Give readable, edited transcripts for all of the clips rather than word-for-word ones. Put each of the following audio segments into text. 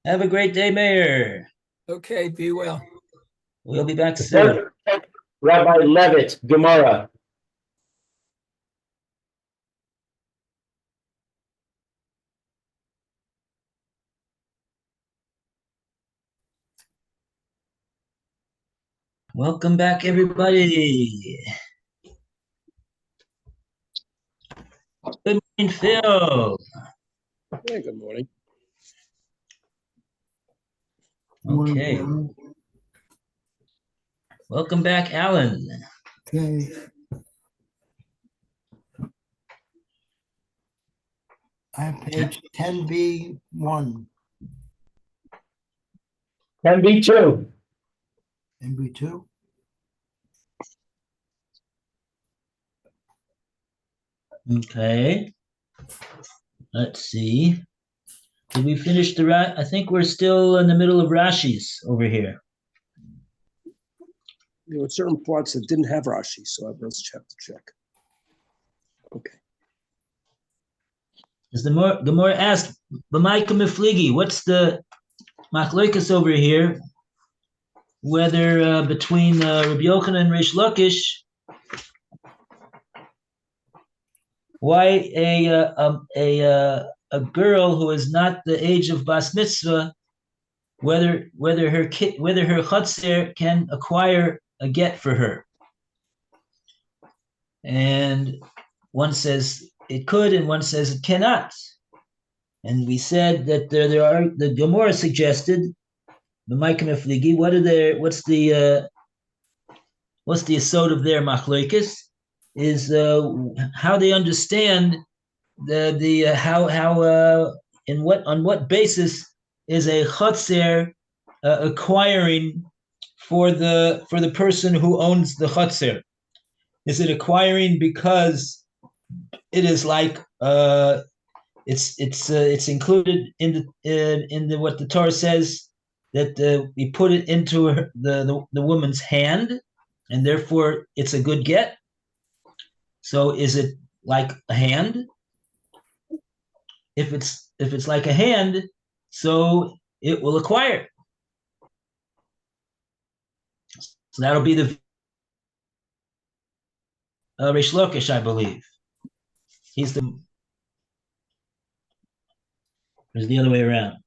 Have a great day, Mayor. Okay, be well. We'll be back soon. Rabbi Levitt, Gemora. Welcome back, everybody. Good morning, Phil. Hey, good morning. Okay. Welcome back, Alan. Okay. I have page 10B1. 10B2. 10B2. Okay. Let's see. Did we finish the I think we're still in the middle of Rashi's over here. There were certain parts that didn't have Rashi, so I just have to check. Okay. As the Gemora asked, "B'maika mifligi," what's the machlokas over here? Whether between Rabbi Yochanan and Reish Lakish, why a girl who is not the age of bas mitzvah, whether her chutzer can acquire a get for her, and one says it could, and one says it cannot. And we said that there are, the Gemora suggested the Maikim Efligi. What's the asod of their machlokes is how they understand on what basis is a chutzer acquiring for the person who owns the chutzer. Is it acquiring because it is like it's included in the what the Torah says, that we put it into the woman's hand, and therefore it's a good get? So is it like a hand? If it's like a hand, so it will acquire. So that'll be the Reish Lakish, I believe. He's the. It's the other way around.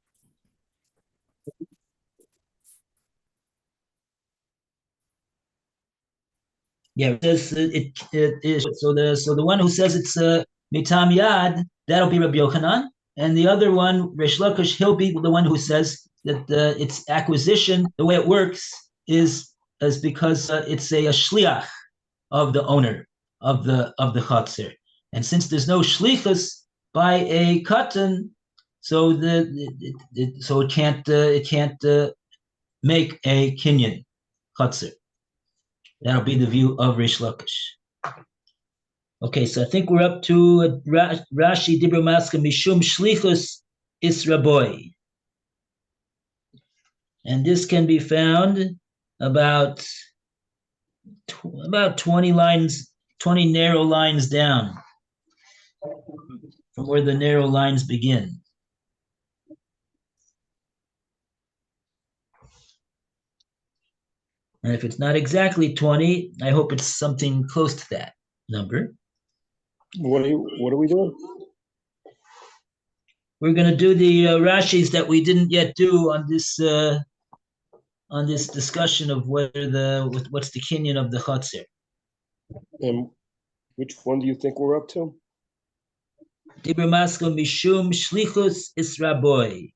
Yeah, it says it is. So the one who says it's mitam yad, that'll be Rabbi Yochanan, and the other one, Reish Lakish, he'll be the one who says that its acquisition, the way it works, is because it's a shliach of the owner of the chatzir, and since there's no shlichus by a katan, so it can't make a kinyan chatzir. That'll be the view of Reish Lakish. Okay, so I think we're up to Rashi Dibra Maska Mishum Shlichus Israboy. And this can be found about 20 lines, 20 narrow lines down from where the narrow lines begin. And if it's not exactly 20, I hope it's something close to that number. What are we doing? We're going to do the Rashis that we didn't yet do on this discussion of what's the kinyan of the chatzir. And which one do you think we're up to? Dibra Maska Mishum Shlichus Israboy.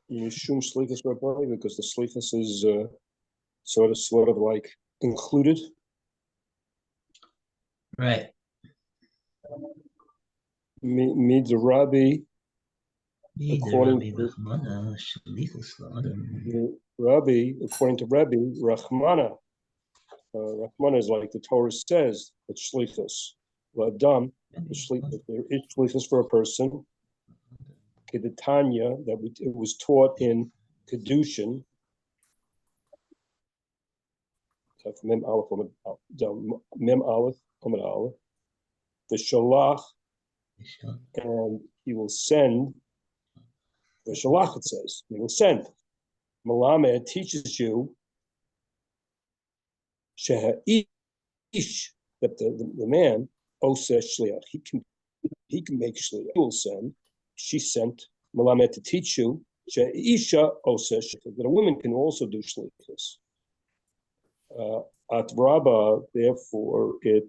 Mishum Shlichus Rabbi, because the Shlichus is sort of like included. Right. Means a Rabbi. According to Rabbi Rachmana. Rachmana is like the Torah says, it's shlichus. Adam, there is shlichus for a person. Kedetanya, it was taught in Kedushin. Mem Aleph, Amid Aleph. The Shalach, and he will send Shalach, it says, he will send. Malamed teaches you ish, that the man oseh shliach, he can make shliach. He will send. She sent Malamed to teach you isha oseh shliach, that a woman can also do shlichus. At Rabba, therefore, it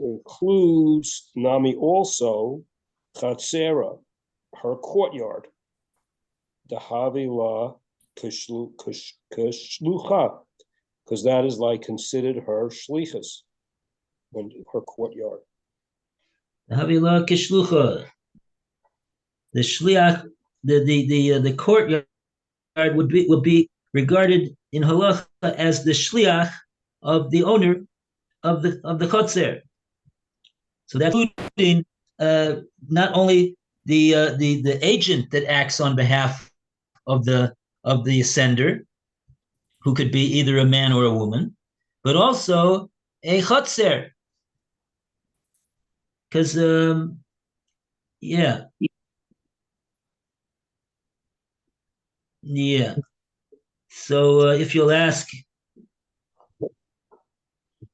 includes Nami also Chatzera, her courtyard. The Havila Kashlucha, because that is like considered her shlichus, when her courtyard. Havila Kishlucha. The shliach, the courtyard would be regarded in halacha as the shliach of the owner of the chotzer. So that's including not only the agent that acts on behalf of the sender, who could be either a man or a woman, but also a chotzer. Because yeah. So if you'll ask,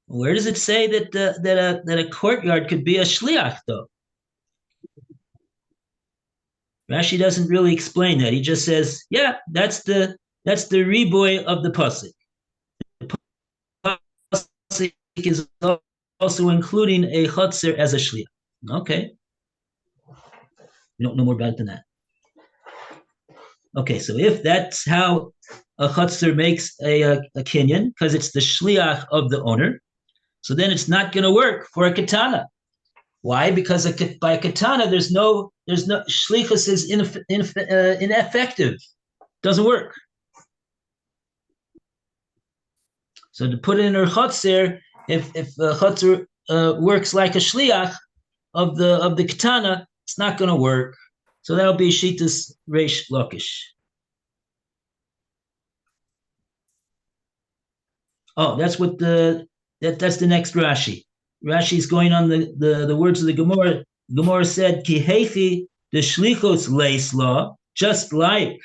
where does it say that a courtyard could be a shliach though? Rashi doesn't really explain that. He just says, yeah, that's the riboy of the pasuk. The pasuk is also including a chotzer as a shliach. Okay. We don't know more about it than that. Okay, so if that's how a chotzer makes a kinyan, because it's the shliach of the owner, so then it's not going to work for a katana. Why? Because by a katana, there's no shlichus is ineffective, doesn't work. So to put it in her chotzer, if a chotzer works like a shliach of the katana, it's not going to work. So that'll be Shitas Reish Lakish. Oh, that's what that's the next Rashi. Rashi is going on the words of the Gemora. Gemora said, Ki heichi the shlichos leisla, just like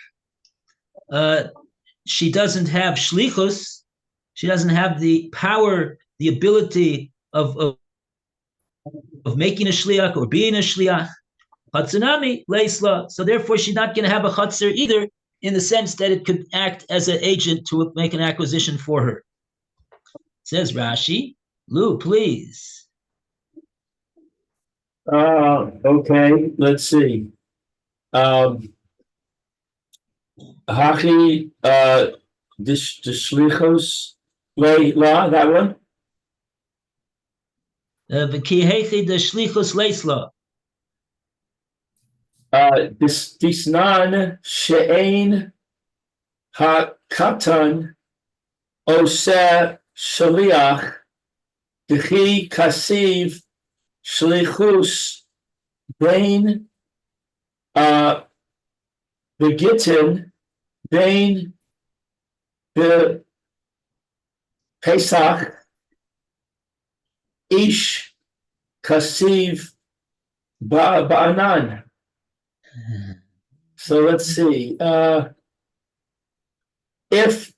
she doesn't have shlichus, she doesn't have the power, the ability of making a shliach or being a shliach. Chatzunami leisla, so therefore she's not going to have a chatzer either, in the sense that it could act as an agent to make an acquisition for her. Says Rashi, Lou, please. Okay, let's see. Hachi the shlichos la, that one. V'ki heichi the shlichus leisla. Disnan she'ein ha-katan oseh shaliach d'chi kasiv shlichus bein begitin bein be Pesach ish kasiv ba'anan. So let's see. If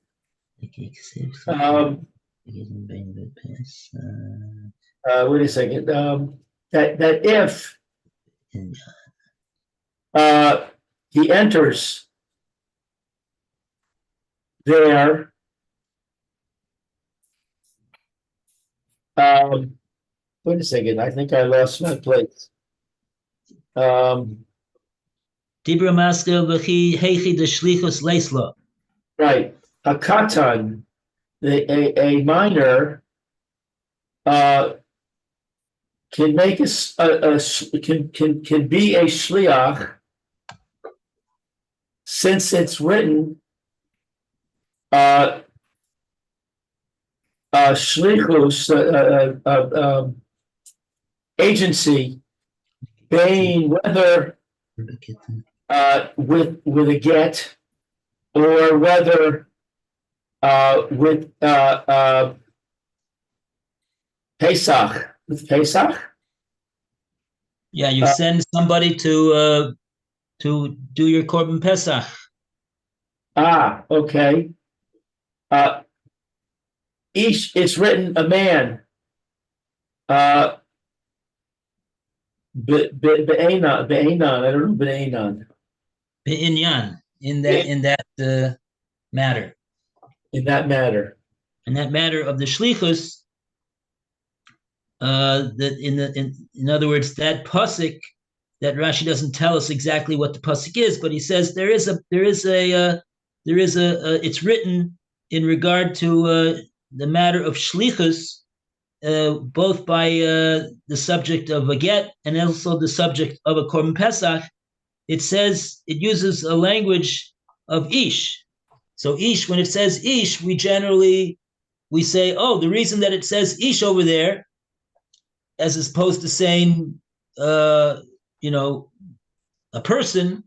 wait a second. That if he enters there, wait a second. I think I lost my place. Dibra master v'chi heichi the shlichus leisla. Right. A katan, a minor, can make can be a shliach, since it's written shlichus agency, being whether with a get, or whether with Pesach, Yeah, you send somebody to do your Korban Pesach. Okay. It's written a man. Be'enon, I don't know Be'enon. Be'inyan, in that matter. In that matter. In that matter of the shlichus, that in other words, that pasuk that Rashi doesn't tell us exactly what the pasuk is, but he says it's written in regard to the matter of shlichus, both by the subject of a get and also the subject of a korban pesach. It says it uses a language of ish. So ish, when it says ish, we say, oh, the reason that it says ish over there, as opposed to saying, a person,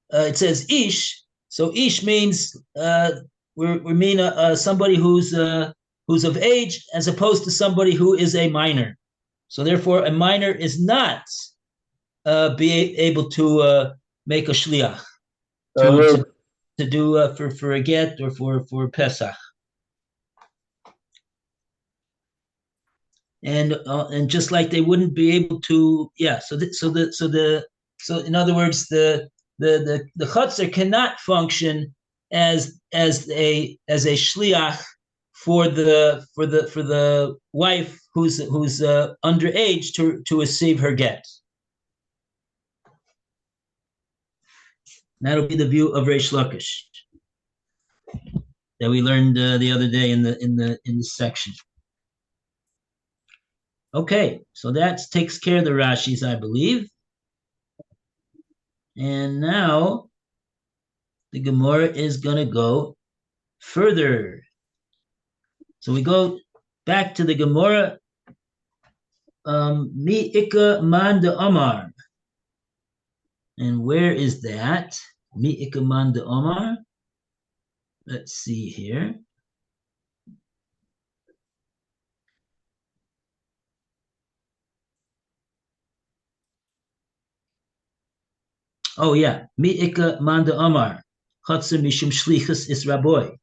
it says ish. So ish means we mean somebody who's of age, as opposed to somebody who is a minor. So therefore, a minor is not be able to make a shliach to do for a get or for Pesach. And just like they wouldn't be able to, yeah. So in other words, the chutzner cannot function as a shliach for the wife who's underage to receive her get. That'll be the view of Reish Lakish that we learned the other day in this section. Okay, so that takes care of the Rashis, I believe. And now the Gemora is going to go further. So we go back to the Gemora. Mi Ika Man de Omar. And where is that? Mi Ika Man de Omar. Let's see here. Oh yeah, Mi Ika Man de Omar. Chatzar Mishum Shlichus is Raboy.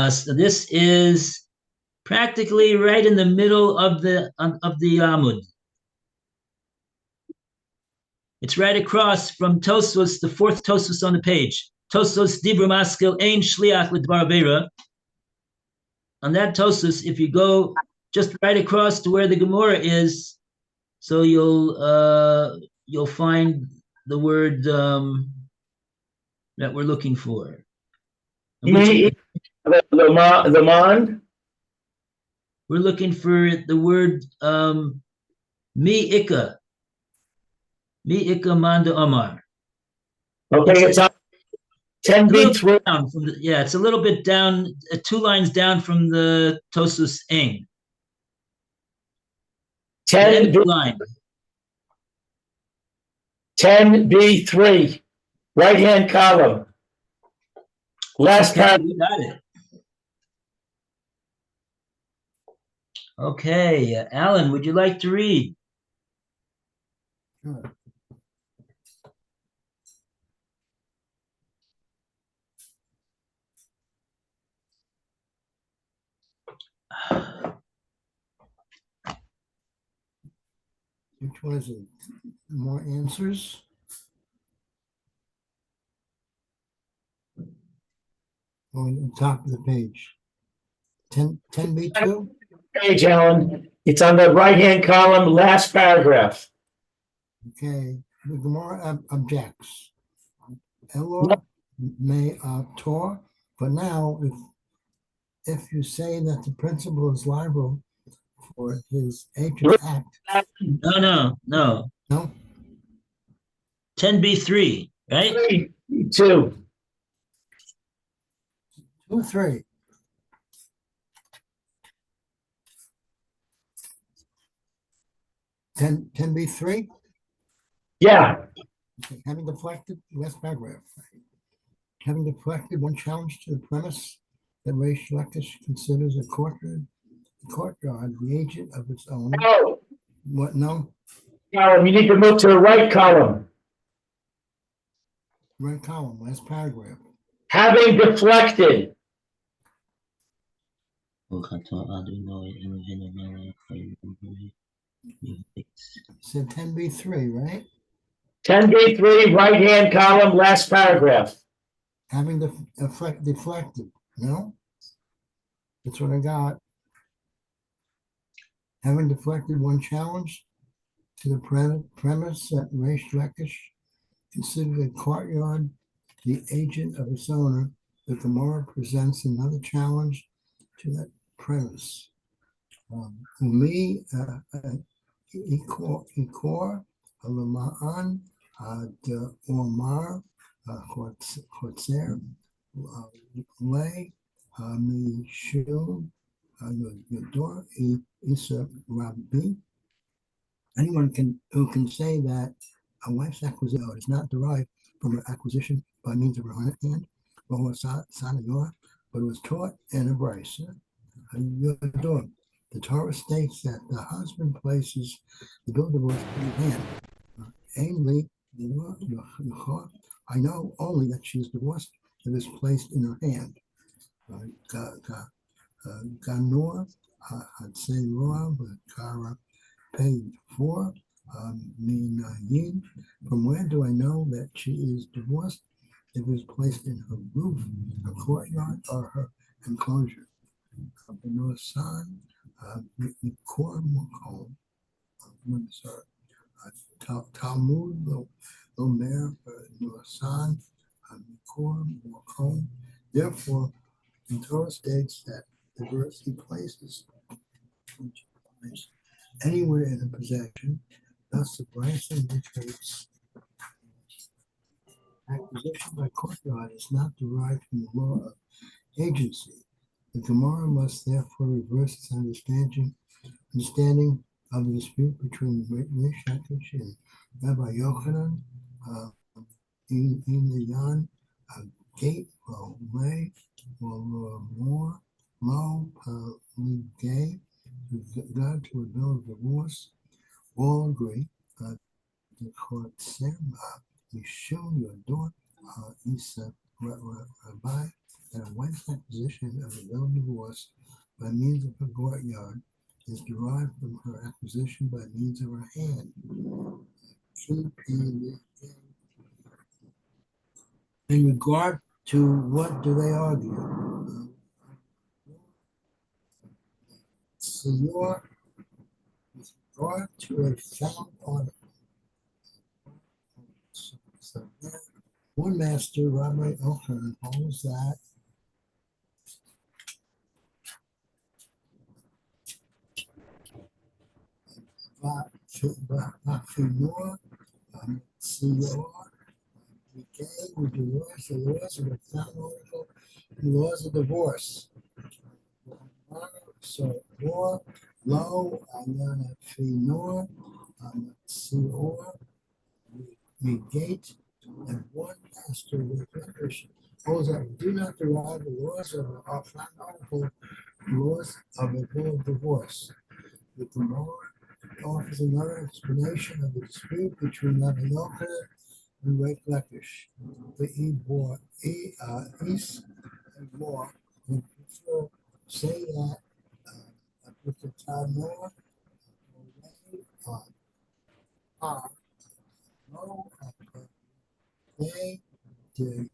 So this is practically right in the middle of the Amud. It's right across from Tosfos, the fourth Tosfos on the page. Tosfos Dibra Maskil Ein Shliach L'Dvar Avera. On that Tosfos, if you go just right across to where the Gemora is, so you'll find the word that we're looking for. The man. We're looking for the word mi ika man de Omar. Okay, it's on 10b3. It's a little bit down, 2 lines down from the Tosus Ein. 10b3, right-hand column. Last time. You got it. Okay, Alan, would you like to read? Sure. Which was it? More answers? On the top of the page. 10b2? Page, Alan. It's on the right-hand column, last paragraph. Okay, the Gemara objects. Elor may Tor, but now if you say that the principal is liable for his agent's act. No. No? 10b3, right? 2. 2 or 3? Ten B3? Yeah. Okay. Having deflected, last paragraph. Having deflected one challenge to the premise that Reish Lakish considers a courtyard the agent of its own. Oh. What? No? column, you need to move to the right column. Right column, last paragraph. Having deflected. Said 10B3, right? 10B3, right-hand column, last paragraph. Having deflected, no? That's what I got. Having deflected one challenge to the premise that Reish Lakish considered a courtyard the agent of its owner, the Gemora presents another challenge to that premise. Umi ikor alamaan de omar chotzer lay mishum yodor isa rabbi. Anyone who can say that a wife's acquisition is not derived from her acquisition by means of her hand, or sanagor, but was taught in a brace. The Torah states that the husband places the bill of divorce in her hand. Ainly, I know only that she is divorced if it is placed in her hand. Ganor, I'd say Roa, but Kara paid for. Minayin, from where do I know that she is divorced? If it is placed in her roof, her courtyard, or her enclosure. San, Mikor Mokom, Talmud, Lomer, San, Mikor Mokom. Therefore, the Torah states that diversity places anywhere in a possession, thus the branching indicates acquisition by courtyard is not derived from the law of agency. The Gemara must therefore reverse its understanding of the dispute between Reish Lakish and Rabbi Yochanan in the Yan gate or lay or more low gay God to a bill of divorce. All agree the court said Mishum Yodor Isa Rabbi that a wife's acquisition of a bill of divorce by means of her courtyard is derived from her acquisition by means of her hand. In regard to what do they argue? Senor, with regard to a found article. So one master, Rabbi Elkan, holds that Senor, we divorce the laws of the found article and laws of divorce. So, war, low, Ayana Finor, Sior, negate, and one master with English holds that we do not derive the laws of our found article, laws of a bill of divorce. The Gemora offers another explanation of the dispute between Rabbi Yochanan and Reish Lakish. The East and more and prefer say that with the Talmud, no, they did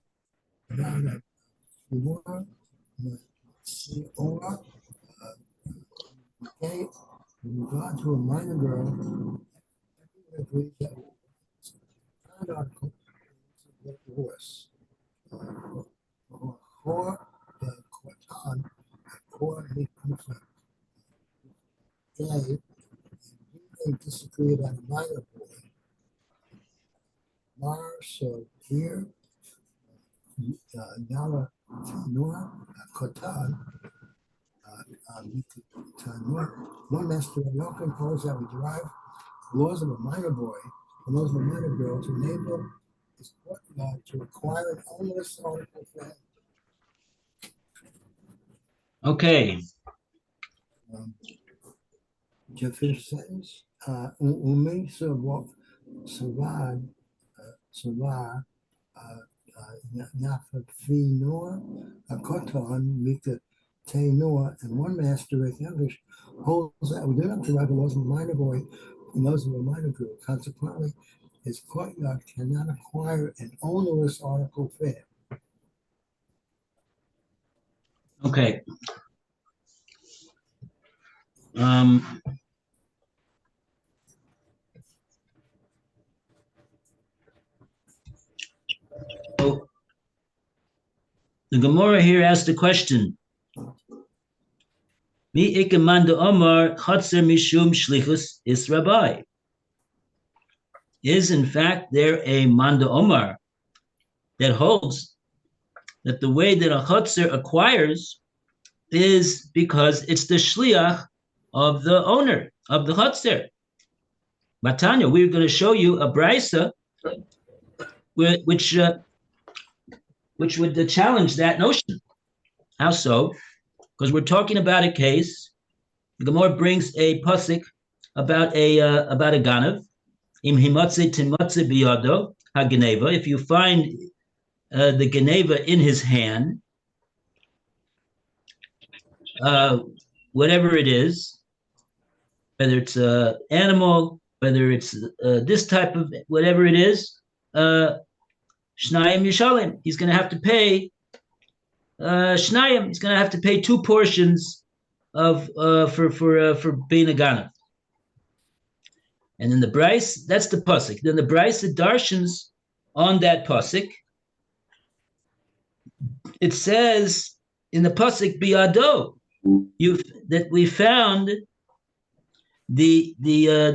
not more, see, or okay, in regard to a minor girl, everyone agrees that found article is a divorce. Or the Quatan, or the conflict. They disagree about a minor boy. So here, Yala Tanur Kotan, one master of Yochanan holds that we derive laws of a minor boy and laws of a minor girl to enable his courtyard to acquire an onerous article for him. Okay. the fifth sentence, Umi Savad, Savar, Nafafinor, Koton, Mika Tainor, and one master in English holds that we do not to reckon those of a minor boy and those of a minor girl. Consequently, his courtyard cannot acquire an onerous article fair. Okay. So the Gemora here asked the question: Mi ikemanda omar chatzer mishum shlichus is rabbi. Is in fact there a manda omar that holds that the way that a chatzer acquires is because it's the shliach of the owner of the chatzer. Matanya, we're going to show you a brisa which would challenge that notion. How so? Because we're talking about a case. The Gemara brings a pasuk about a ganav. Im himatze timatze biyado hageneva. If you find the geneva in his hand, whatever it is, whether it's an animal, whether it's this type of whatever it is, Shnayim Yishalim. He's going to have to pay Shnayim. He's going to have to pay 2 portions of for being a ganav. And then the Bryce, that's the pasuk. Then the Bryce darshans on that pasuk. It says in the pasuk biyado, that we found the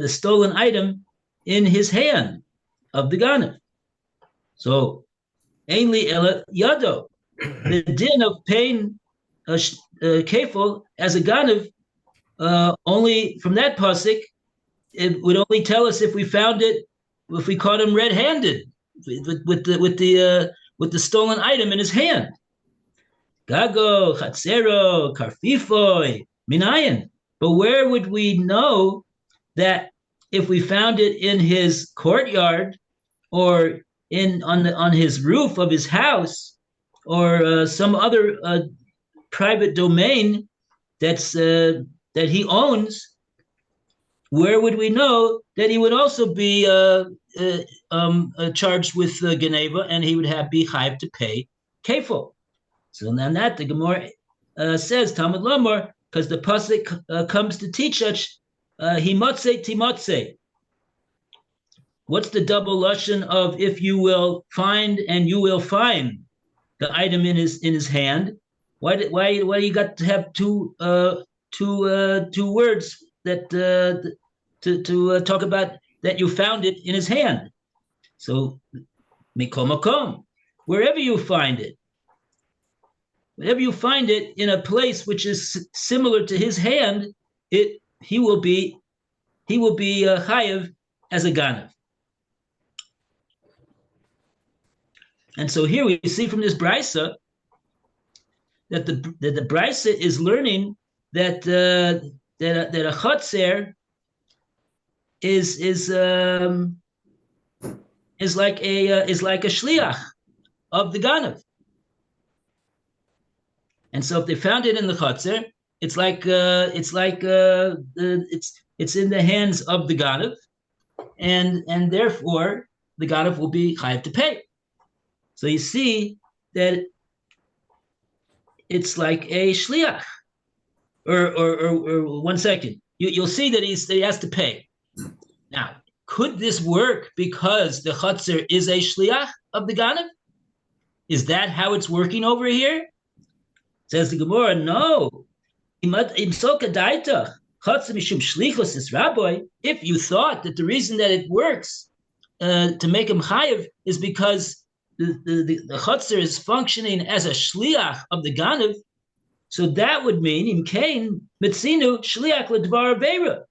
stolen item in his hand of the ganav. So, ainly ela yado, the din of paying kefil as a ganav, only from that pasuk, it would only tell us if we found it, if we caught him red-handed with the stolen item in his hand. Gago, chatzero, karfifoy, minayin. But where would we know that if we found it in his courtyard or on his roof of his house or some other private domain that he owns? Where would we know that he would also be charged with geneva and he would be chayav to pay kefil? So then that the Gemara says Talmud Lomar, because the pasuk comes to teach us himotze timotze. What's the double lashon of if you will find and you will find the item in his hand? Why you got to have two words that to talk about that you found it in his hand? So mikom makom, wherever you find it. Whenever you find it in a place which is similar to his hand, he will be chayav as a ganav. And so here we see from this brisa that the brisa is learning that a chotzer is like a shliach of the ganav. And so if they found it in the chotzer, it's in the hands of the ganav, and therefore the ganav will be chayav to pay. So you see that it's like a shliach. Or 1 second, you'll see that he has to pay. Now, could this work because the chotzer is a shliach of the ganav? Is that how it's working over here? Says the Gemora, no. If you thought that the reason that it works to make him chayav is because the chotzer is functioning as a shliach of the ganav, so that would mean im kain metzinu shliach ledvar aveira.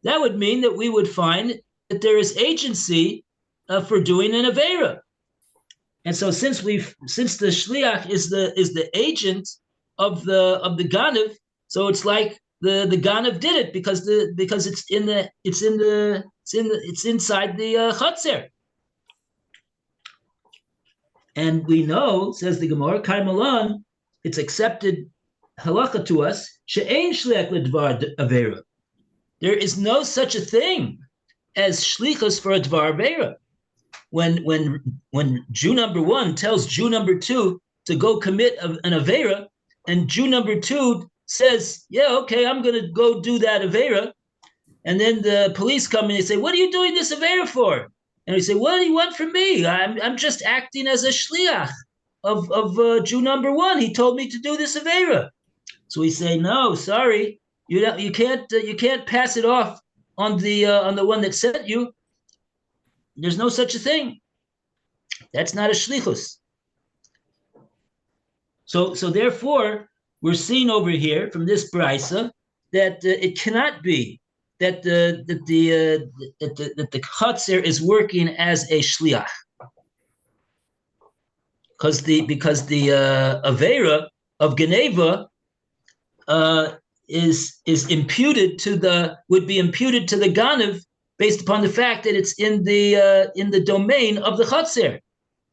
That would mean that we would find that there is agency for doing an aveira. And so since the shliach is the agent of the ganav, so it's like the Ganav did it because it's inside the Chotzer. And we know, says the Gemara, Karmelon, it's accepted halacha to us, she'ein shliach ledvar avera. There is no such a thing as shlichus for a dvar avera. When Jew number one tells Jew number two to go commit an avera, and Jew number two says, yeah, okay, I'm going to go do that avera, and then the police come and they say, what are you doing this avera for? And we say, what do you want from me? I'm just acting as a shliach of Jew number one. He told me to do this avera. So we say, no, sorry, you can't pass it off on the one that sent you. There's no such a thing. That's not a shlichus. So therefore, we're seeing over here from this brisa that it cannot be that the chotzer is working as a shliach, because the avera of Geneva would be imputed to the Ganav based upon the fact that it's in the domain of the chotzer,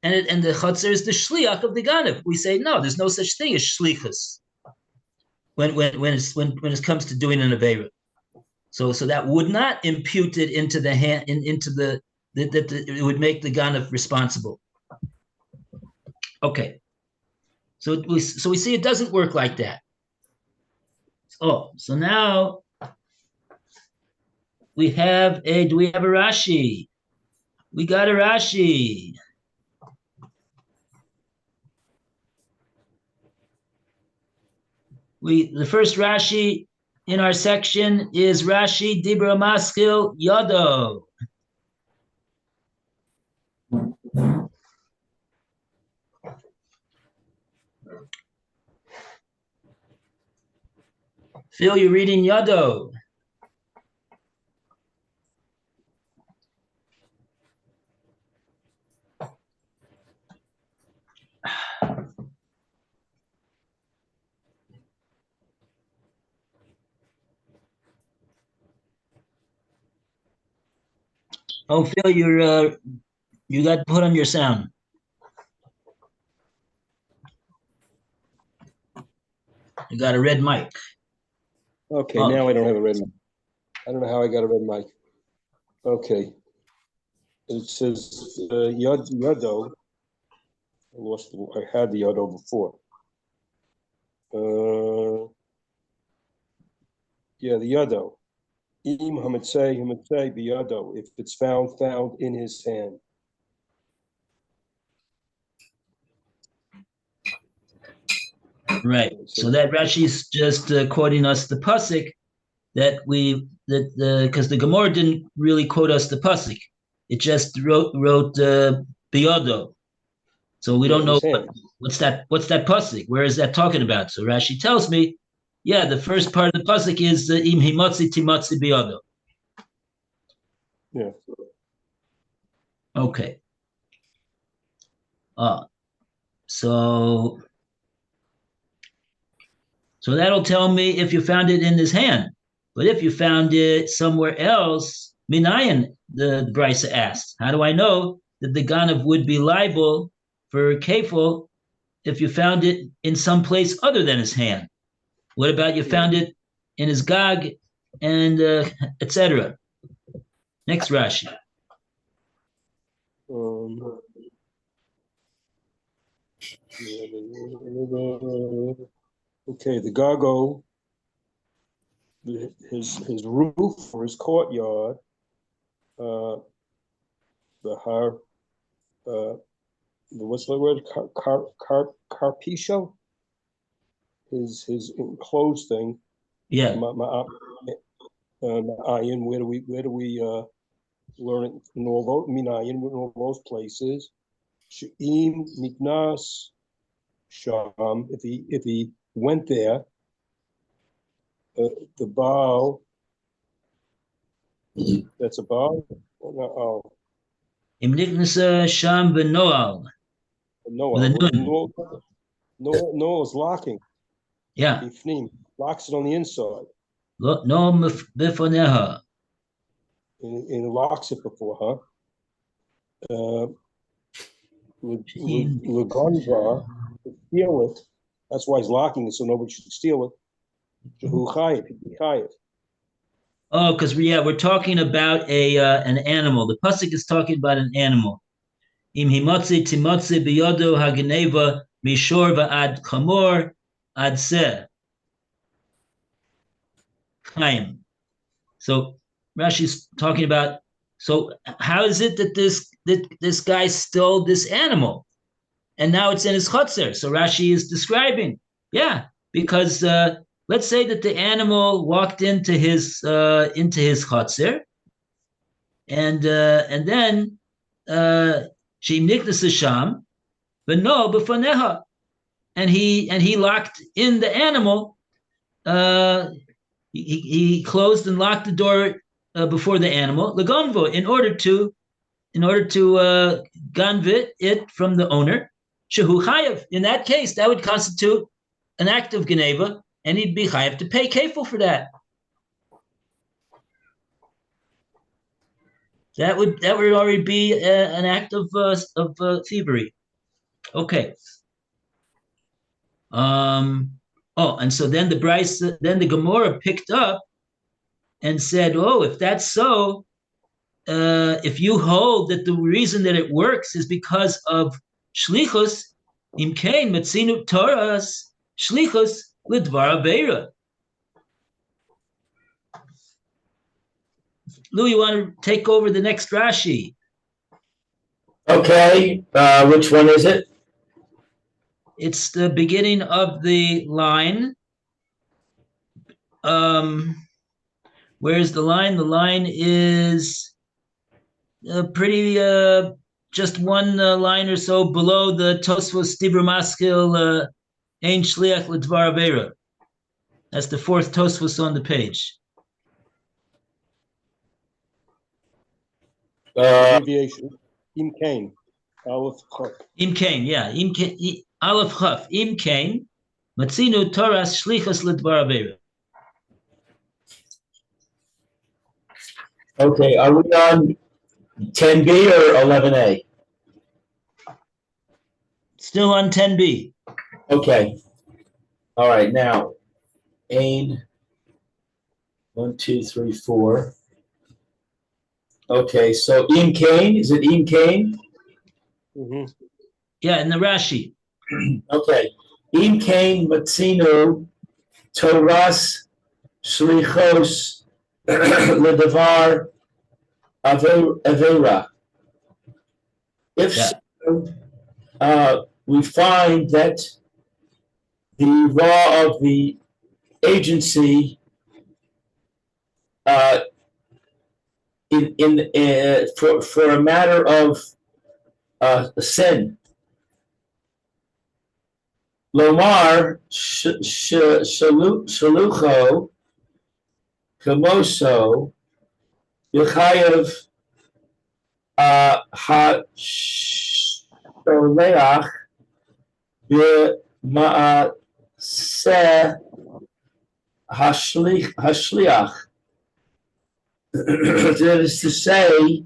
and the chotzer is the shliach of the Ganav. We say no, there's no such thing as shlichus when it comes to doing an avera. So that would not impute it into the hand that it would make the Ganav responsible. Okay, so we see it doesn't work like that. Oh, so now do we have a Rashi? We got a Rashi. The first Rashi in our section is Rashi Dibra Maskil Yado. Phil, you're reading Yado. Oh, Phil, you got to put on your sound. You got a red mic. Okay, now I don't have a red mic. I don't know how I got a red mic. Okay. It says Yado. I had the Yado before. Yeah, the Yado. Im Hamatzei biyado. If it's found in his hand. Right. So that Rashi is just quoting us the pasuk because the Gemara didn't really quote us the pasuk. It just wrote biyado. So we don't know what's that pasuk. Where is that talking about? So Rashi tells me, yeah, the first part of the pasuk is im himatzi timatzi biyado. Yeah. Okay. So that'll tell me if you found it in his hand. But if you found it somewhere else, minayin, the Brisa asked, how do I know that the Ganav would be liable for kefil if you found it in some place other than his hand? What about you found it in his gag and etc.? Next Rashi. Okay, the gago, his roof or his courtyard, the what's the word? Carpisho? His enclosed thing. Yeah. Ayin, where do we learn it in all those minayin in all those places? She'im niknas sham, if he went there, the Baal, that's a Baal? Oh. Im niknasa sham b'noal. Noah's locking. Yeah. Ifnim locks it on the inside. No bifoneha. And it locks it before her. Lagonva, steal it. That's why he's locking it, so nobody should steal it. Jehu chayiv, he'd be chayiv. Oh, because we're talking about an animal. The pasuk is talking about an animal. Im himotzi timotzi biyodo hageneva mishor va'ad chamor ad seh. Chaim. So Rashi's talking about. So how is it that this guy stole this animal, and now it's in his chotzer? So Rashi is describing, because let's say that the animal walked into his chotzer, and then she niknas sham, but no b'faneha, and he locked in the animal. He closed and locked the door before the animal, legonvo, in order to ganvit it from the owner. Shehu chayev. In that case, that would constitute an act of geneva, and he'd be chayev to pay kefil for that. That would already be an act of thievery. Okay. And so then the Gemora picked up and said, "Oh, if that's so, if you hold that the reason that it works is because of shlichus, imkein metzinu toras shlichus lidvar aveira." Lou, you want to take over the next Rashi? Okay, which one is it? It's the beginning of the line. Where's the line? The line is pretty just one line or so below the Tosfos Dibur Maskil Ein Shliach L'Dvar Aveira. That's the fourth Tosfos on the page. Abbreviation. Imkain. Aleph Chaf. Imkain, yeah. Aleph Chaf. Imkain. Matzinu Toras Shlichas L'Dvar Aveira. Okay, are we on 10B or 11A? Still on 10B. Okay. All right, now, Ain, 1, 2, 3, 4. Okay, so Im Kain, is it Im Kain? Mm-hmm. Yeah, in the Rashi. Okay. Im Kain Matzinu Toras Shlichos Ledavar Avera. If so, we find that the law of the agency for a matter of sin. Lomar shalucho kamoso yechayev ha-sholeach b'ma'aseh hashliach. That is to say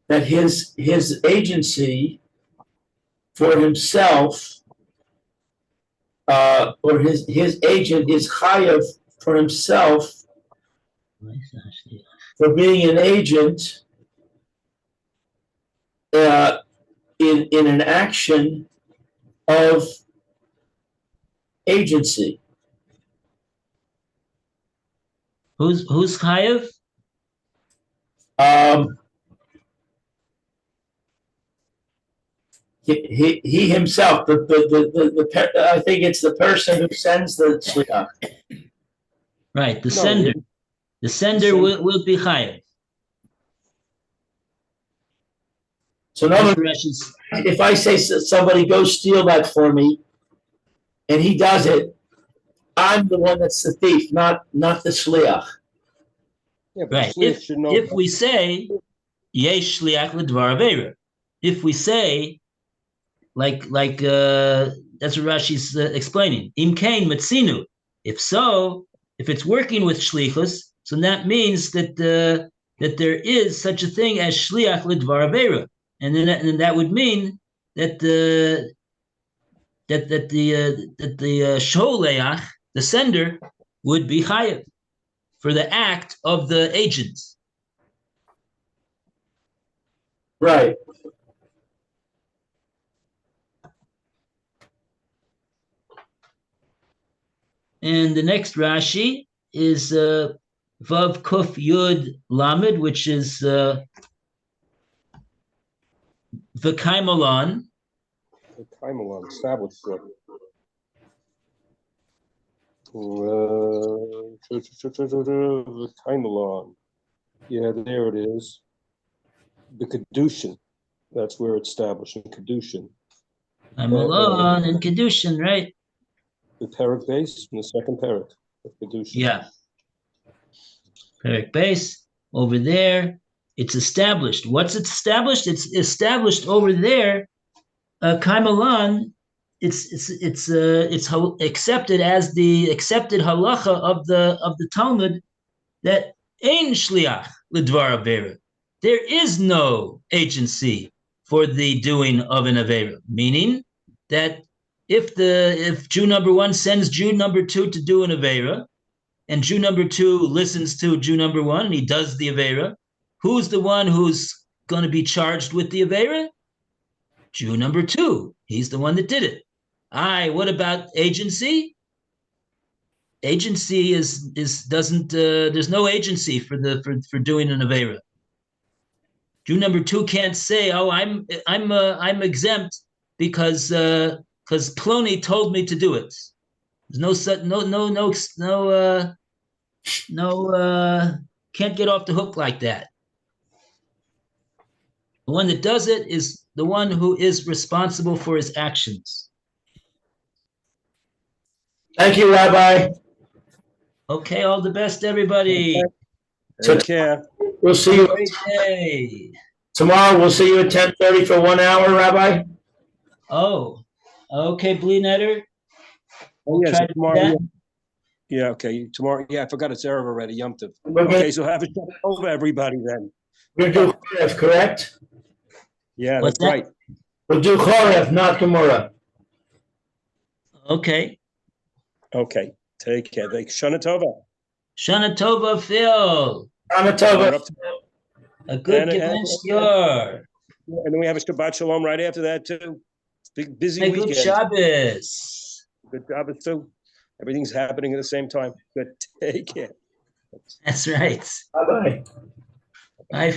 that his agency for himself, or his agent is chayav for himself for being an agent in an action of agency. Who's chayav? He himself, I think it's the person who sends the shliach. Right, the sender. The sender will be chayav. So now, if I say somebody go steal that for me, and he does it, I'm the one that's the thief, not the shliach. Yeah, right. If we say yesh shliach l'dvar aveira, if we say like that's what Rashi's explaining. Im kain matzinu. If so, if it's working with shlichus, so that means that that there is such a thing as shliach lidvar avera, and then that would mean that the sholeach, the sender, would be chayav for the act of the agent. Right. And the next Rashi is Vav Kuf Yud Lamed, which is V'kaimalon. V'kaimalon, established for. V'kaimalon. Yeah, there it is. The Kedushin. That's where it's established in Kedushin. Kaimalon and Kedushin, right? The Perek base in the second Perek of Kedushin. Yeah. Perek base over there. It's established. What's it established? It's established over there. Kaimalon. It's accepted as the accepted halacha of the Talmud that ein shliach lidvar avera. There is no agency for the doing of an avera, meaning that if Jew number one sends Jew number two to do an avera, and Jew number two listens to Jew number one, and he does the avera, who's the one who's going to be charged with the avera? Jew number two. He's the one that did it. What about agency? Agency doesn't there's no agency for doing an avera. Jew number two can't say, "Oh, I'm exempt because Plony told me to do it." There's can't get off the hook like that. The one that does it is the one who is responsible for his actions. Thank you, Rabbi. Okay, all the best, everybody. Take care. We'll see you Great day. tomorrow. We'll see you at 10:30 for 1 hour, Rabbi. Oh, okay, Bleednetter. Oh, yes, Try to do tomorrow. that. Yeah, okay. Tomorrow. Yeah, I forgot it's Erev already. Yom Tov. We're gonna, Okay, so have it over, everybody. Then. we're gonna do Chorev, correct? Yeah, What's that's that? right. We'll do Chorev, not Gemora. Okay. Okay. Take care. Shana Tova. Shana Tova, Phil. Shana Tova. A good Gevench Yor. And then we have a Shabbat Shalom right after that too. Big busy Hey, weekend. good Shabbos. Good Shabbos too. Everything's happening at the same time. Good. Take care. That's right. Bye-bye. Bye.